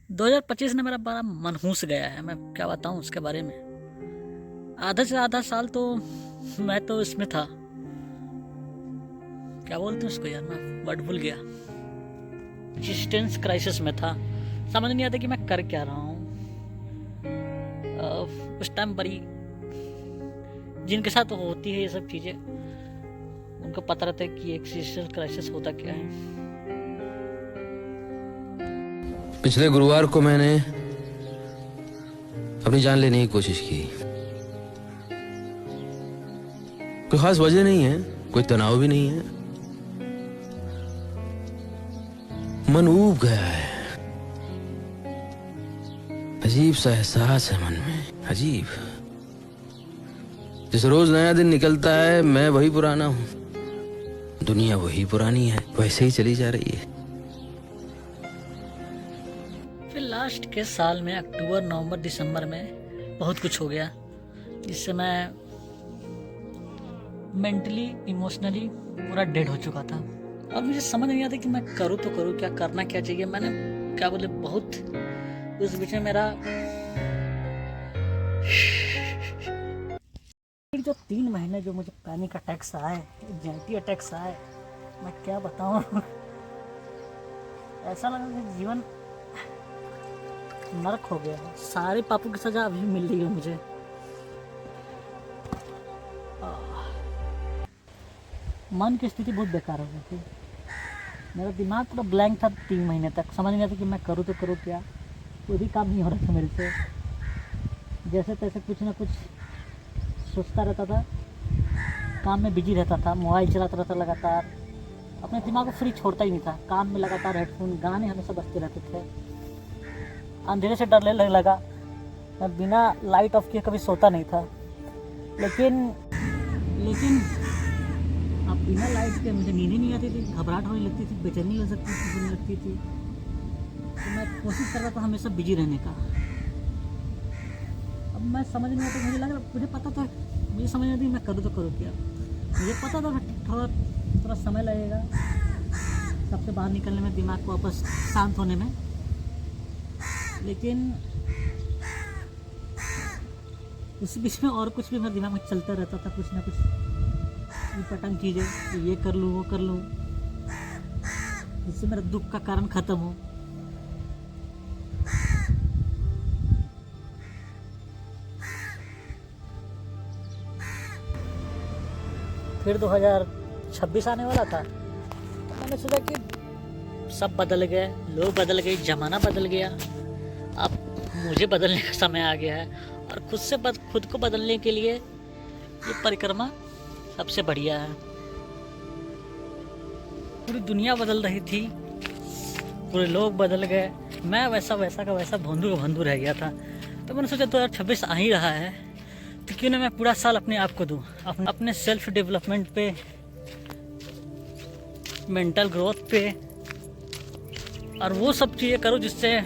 2025 ने मेरा बड़ा मनहूस गया है। मैं क्या बताऊं उसके बारे में। आधा से आधा साल तो मैं तो इसमें था, क्या बोलते हैं उसको यार, मैं वर्ड भूल गया। एग्जिस्टेंस क्राइसिस में था। समझ नहीं आता कि मैं कर क्या रहा हूँ। उस टाइम बड़ी जिनके साथ होती है ये सब चीज़ें, उनको पता रहता है कि एग्जिस्टेंस क्राइसिस होता क्या है। पिछले गुरुवार को मैंने अपनी जान लेने की कोशिश की। कोई खास वजह नहीं है, कोई तनाव भी नहीं है, मन ऊब गया है। अजीब सा एहसास है मन में, अजीब। जिस रोज नया दिन निकलता है मैं वही पुराना हूं, दुनिया वही पुरानी है, वैसे ही चली जा रही है। फिर लास्ट के साल में अक्टूबर नवंबर दिसंबर में बहुत कुछ हो गया, जिससे मैं मेंटली इमोशनली पूरा डेड हो चुका था। और मुझे समझ नहीं आता कि मैं करूँ तो करूँ क्या, करना क्या चाहिए। मैंने क्या बोले बहुत उस बीच में मेरा जो 3 महीने जो मुझे पैनिक अटैक्स आए, एंजाइटी अटैक्स आए, मैं क्या बताऊँ। ऐसा लगा कि जीवन नरक हो गया है। सारे पापों की सजा अभी मिल रही है मुझे। मन की स्थिति बहुत बेकार हो गई थी। मेरा दिमाग पूरा ब्लैंक था 3 महीने तक। समझ नहीं आता कि मैं करूँ तो करूँ क्या। कोई भी काम नहीं हो रहा था मेरे से। जैसे तैसे कुछ ना कुछ सोचता रहता था, काम में बिजी रहता था, मोबाइल चलाता रहता लगातार, अपने दिमाग को फ्री छोड़ता ही नहीं था। काम में लगातार हेडफोन, गाने हमेशा बजते रहते थे। अंधेरे से डरने लगा। मैं बिना लाइट ऑफ किए कभी सोता नहीं था। लेकिन अब बिना लाइट के मुझे नींद ही नहीं आती थी, घबराहट होने लगती थी, बेचैनी होने लगती थी। तो मैं कोशिश कर रहा था हमेशा बिजी रहने का। अब मैं समझ नहीं आता, मुझे लग रहा, मुझे पता था, मुझे समझ नहीं आती मैं करूँ तो करूँ क्या। मुझे पता था थोड़ा समय लगेगा सबसे बाहर निकलने में, दिमाग को वापस शांत होने में। लेकिन उसी बीच में और कुछ भी मेरे दिमाग में चलता रहता था, कुछ ना कुछ पटंग चीज़ें, ये कर लूँ वो कर लूँ, जिससे मेरा दुख का कारण ख़त्म हो। फिर 2026 आने वाला था, तो मैंने सोचा कि सब बदल गए, लोग बदल गए, ज़माना बदल गया, अब मुझे बदलने का समय आ गया है। और खुद को बदलने के लिए ये परिक्रमा सबसे बढ़िया है। पूरी दुनिया बदल रही थी, पूरे लोग बदल गए, मैं वैसा का वैसा भोंदू का भोंदू रह गया था। तो मैंने सोचा 2026 आ ही रहा है, तो क्यों ना मैं पूरा साल अपने आप को दूँ, अपने सेल्फ डेवलपमेंट पे, मेंटल ग्रोथ पे, और वो सब चीज़ें करूँ जिससे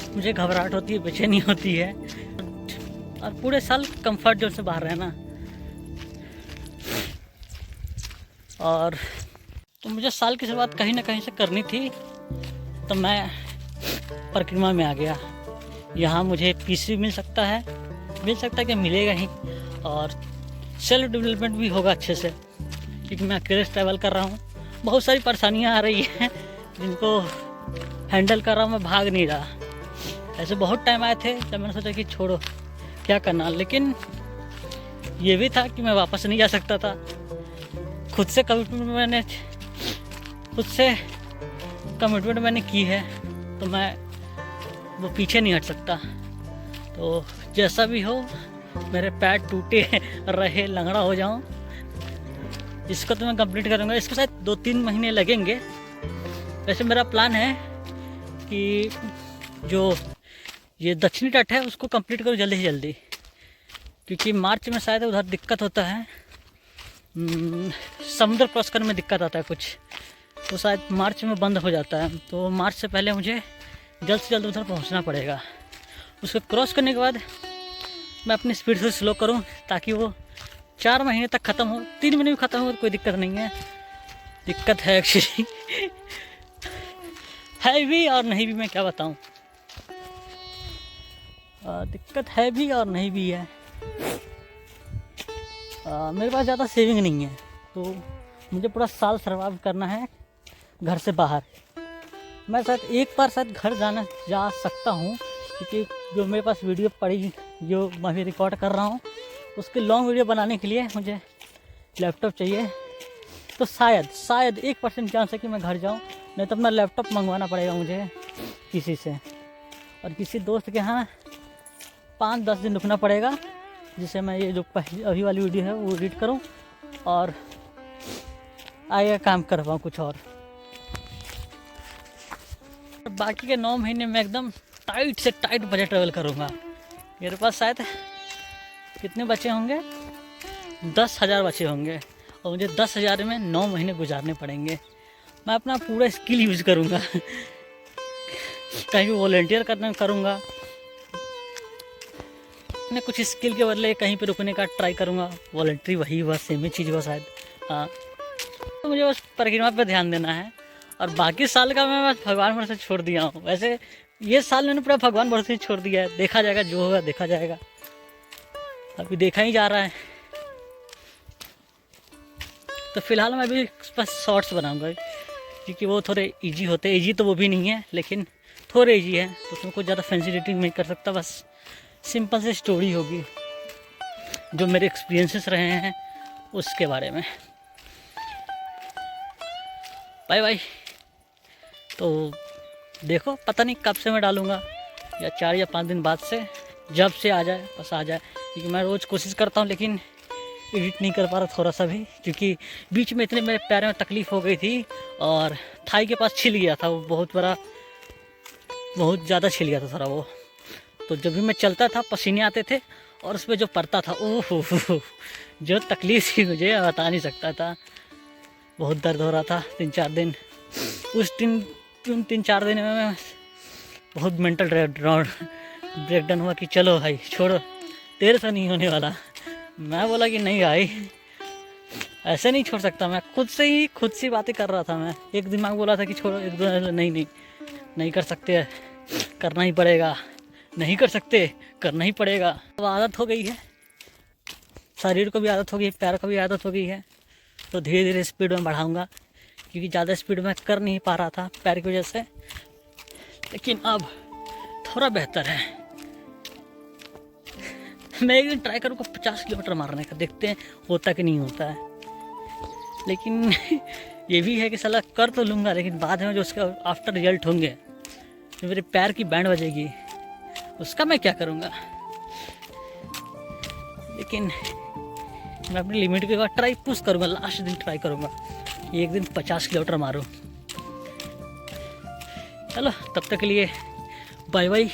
मुझे घबराहट होती है, बेचैनी होती है। और पूरे साल कंफर्ट जोन से बाहर रहना। और तो मुझे साल की शुरुआत कहीं ना कहीं से करनी थी, तो मैं परिक्रमा में आ गया। यहाँ मुझे पीस भी मिल सकता है कि मिलेगा ही, और सेल्फ डेवलपमेंट भी होगा अच्छे से, क्योंकि मैं अकेले ट्रैवल कर रहा हूँ। बहुत सारी परेशानियाँ आ रही हैं जिनको हैंडल कर रहा हूँ, मैं भाग नहीं रहा। ऐसे बहुत टाइम आए थे जब मैंने सोचा कि छोड़ो क्या करना, लेकिन ये भी था कि मैं वापस नहीं जा सकता था। खुद से कमिटमेंट मैंने की है, तो मैं वो पीछे नहीं हट सकता। तो जैसा भी हो, मेरे पैर टूटे रहे, लंगड़ा हो जाऊं, इसको तो मैं कंप्लीट करूंगा। इसको शायद 2-3 महीने लगेंगे। वैसे मेरा प्लान है कि जो ये दक्षिणी तट है उसको कंप्लीट करूँ जल्दी से जल्दी, क्योंकि मार्च में शायद उधर दिक्कत होता है, समुद्र क्रॉस करने में दिक्कत आता है कुछ, तो शायद मार्च में बंद हो जाता है। तो मार्च से पहले मुझे जल्द से जल्द उधर पहुंचना पड़ेगा। उसको क्रॉस करने के बाद मैं अपनी स्पीड से स्लो करूं, ताकि वो 4 महीने तक ख़त्म हो। 3 महीने में ख़त्म हो तो कोई दिक्कत नहीं है। दिक्कत है एक्चुअली है भी और नहीं भी, मैं क्या बताऊं। दिक्कत है भी और नहीं भी है। मेरे पास ज़्यादा सेविंग नहीं है, तो मुझे पूरा साल सर्वाइव करना है घर से बाहर। मैं शायद एक बार शायद घर जा सकता हूँ, क्योंकि जो मेरे पास वीडियो पड़ी जो मैं अभी रिकॉर्ड कर रहा हूँ उसकी लॉन्ग वीडियो बनाने के लिए मुझे लैपटॉप चाहिए। तो शायद 1% चांस है कि मैं घर जाऊँ, नहीं तो अपना लैपटॉप मंगवाना पड़ेगा मुझे किसी से, और किसी दोस्त के यहाँ 5-10 दिन रुकना पड़ेगा, जिससे मैं ये जो अभी वाली वीडियो है वो एडिट करूँ और आगे काम कर पाऊँ कुछ और। बाकी के 9 महीने में एकदम टाइट से टाइट बजट ट्रैवल करूँगा। मेरे पास शायद कितने बचे होंगे, 10,000 बचे होंगे, और मुझे 10,000 में 9 महीने गुजारने पड़ेंगे। मैं अपना पूरा स्किल यूज़ करूँगा कहीं भी वॉलंटियर करूँगा, अपने कुछ स्किल के बदले कहीं पे रुकने का ट्राई करूँगा। वॉलंटरी वही बस सेम ही चीज़ बस शायद। हाँ, तो मुझे बस परिक्रमा पे ध्यान देना है, और बाकी साल का मैं बस भगवान भरोसे छोड़ दिया हूँ। वैसे ये साल मैंने पूरा भगवान भरोसे छोड़ दिया है, देखा जाएगा जो होगा देखा जाएगा, अभी देखा ही जा रहा है। तो फिलहाल मैं अभी बस शॉर्ट्स बनाऊंगा, क्योंकि वो थोड़े इजी होते हैं। इजी तो वो भी नहीं है, लेकिन थोड़े इजी है, तो उसमें कुछ ज़्यादा फैंसी एडिटिंग नहीं कर सकता। बस सिंपल सी स्टोरी होगी जो मेरे एक्सपीरियंसेस रहे हैं उसके बारे में। Bye bye. तो देखो पता नहीं कब से मैं डालूँगा, या 4 या 5 दिन बाद से, जब से आ जाए बस आ जाए, क्योंकि मैं रोज़ कोशिश करता हूँ लेकिन एडिट नहीं कर पा रहा थोड़ा सा भी, क्योंकि बीच में इतने मेरे पैर में तकलीफ़ हो गई थी और थाई के पास छिल गया था, वो बहुत ज़्यादा छिल गया था थोड़ा वो। तो जब भी मैं चलता था पसीने आते थे, और उस पर जो पड़ता था ओह जो तकलीफ़ थी मुझे बता नहीं सकता था। बहुत दर्द हो रहा था 3-4 दिन। उस दिन 3-4 दिन में मैं बहुत मेंटल ब्रेकडाउन हुआ कि चलो भाई छोड़ो, तेरे से नहीं होने वाला। मैं बोला कि नहीं भाई ऐसे नहीं छोड़ सकता। मैं खुद से बातें कर रहा था। मैं एक दिमाग बोला था कि छोड़ो, एक दो नहीं कर सकते, करना ही पड़ेगा, नहीं कर सकते करना ही पड़ेगा। अब आदत हो गई है, शरीर को भी आदत हो गई है, पैर को भी आदत हो गई है, तो धीरे धीरे स्पीड में बढ़ाऊँगा, क्योंकि ज़्यादा स्पीड में कर नहीं पा रहा था पैर की वजह से, लेकिन अब थोड़ा बेहतर है। मैं एक दिन ट्राई करूँगा 50 किलोमीटर मारने का, देखते हैं होता कि नहीं होता है। लेकिन ये भी है कि साला कर तो लूँगा, लेकिन बाद में जो उसका आफ्टर रिजल्ट होंगे, जो मेरे पैर की बैंड बजेगी, उसका मैं क्या करूँगा। लेकिन मैं अपनी लिमिट के बाद ट्राई पुश करूँगा, लास्ट दिन ट्राई करूँगा एक दिन 50 किलोमीटर मारूँ। चलो तब तक के लिए बाय बाय।